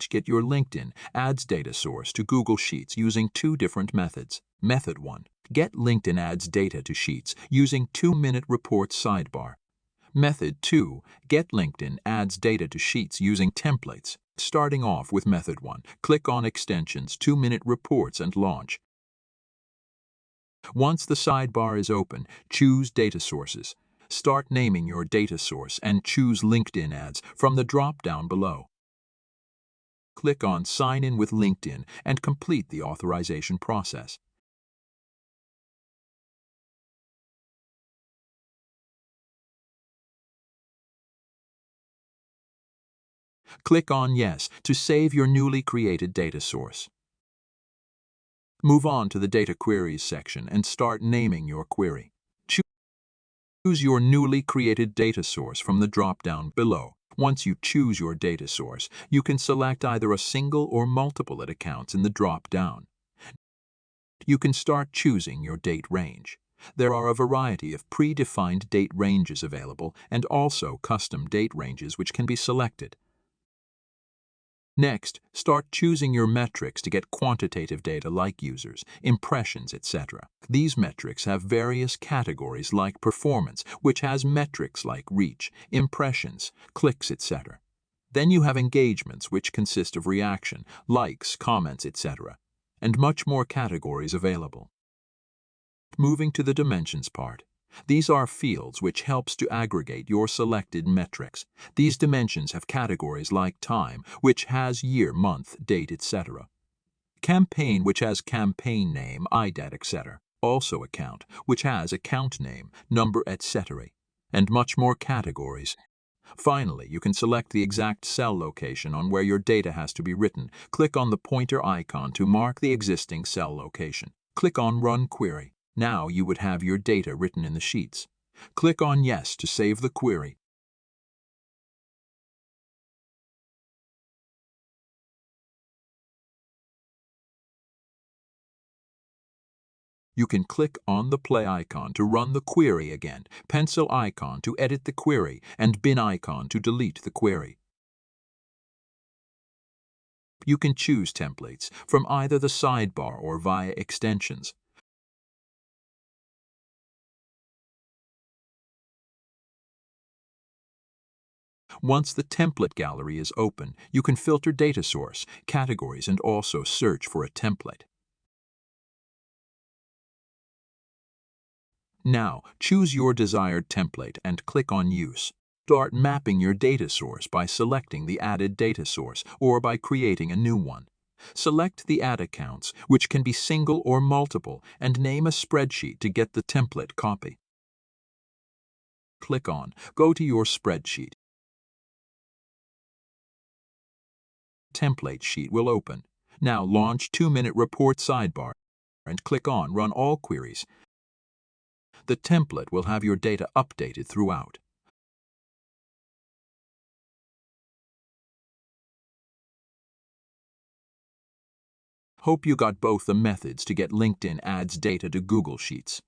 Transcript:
get your LinkedIn Ads data source to Google Sheets using two different methods. Method 1. Get LinkedIn Ads data to Sheets using 2-minute report sidebar. Method 2. Get LinkedIn Ads data to Sheets using templates. Starting off with Method 1, click on Extensions, 2-minute reports and launch. Once the sidebar is open, choose Data Sources. Start naming your data source and choose LinkedIn Ads from the drop-down below. Click on Sign in with LinkedIn and complete the authorization process. Click on Yes to save your newly created data source. Move on to the Data Queries section and start naming your query. Choose your newly created data source from the drop-down below. Once you choose your data source, you can select either a single or multiple accounts in the drop-down. You can start choosing your date range. There are a variety of predefined date ranges available and also custom date ranges which can be selected. Next, start choosing your metrics to get quantitative data like users, impressions, etc. These metrics have various categories like performance, which has metrics like reach, impressions, clicks, etc. Then you have engagements, which consist of reaction, likes, comments, etc. and much more categories available. Moving to the dimensions part. These are fields which helps to aggregate your selected metrics. These dimensions have categories like time, which has year, month, date, etc. Campaign, which has campaign name, IDAT, etc. Also account, which has account name, number, etc. and much more categories. Finally, you can select the exact cell location on where your data has to be written. Click on the pointer icon to mark the existing cell location. Click on Run Query. Now you would have your data written in the sheets. Click on Yes to save the query. You can click on the play icon to run the query again, pencil icon to edit the query, and bin icon to delete the query. You can choose templates from either the sidebar or via extensions. Once the template gallery is open, you can filter data source, categories, and also search for a template. Now, choose your desired template and click on Use. Start mapping your data source by selecting the added data source or by creating a new one. Select the Add Accounts, which can be single or multiple, and name a spreadsheet to get the template copy. Click on Go to your spreadsheet. Template sheet will open. Now launch 2-minute report sidebar and click on Run All Queries. The template will have your data updated throughout. Hope you got both the methods to get LinkedIn Ads data to Google Sheets.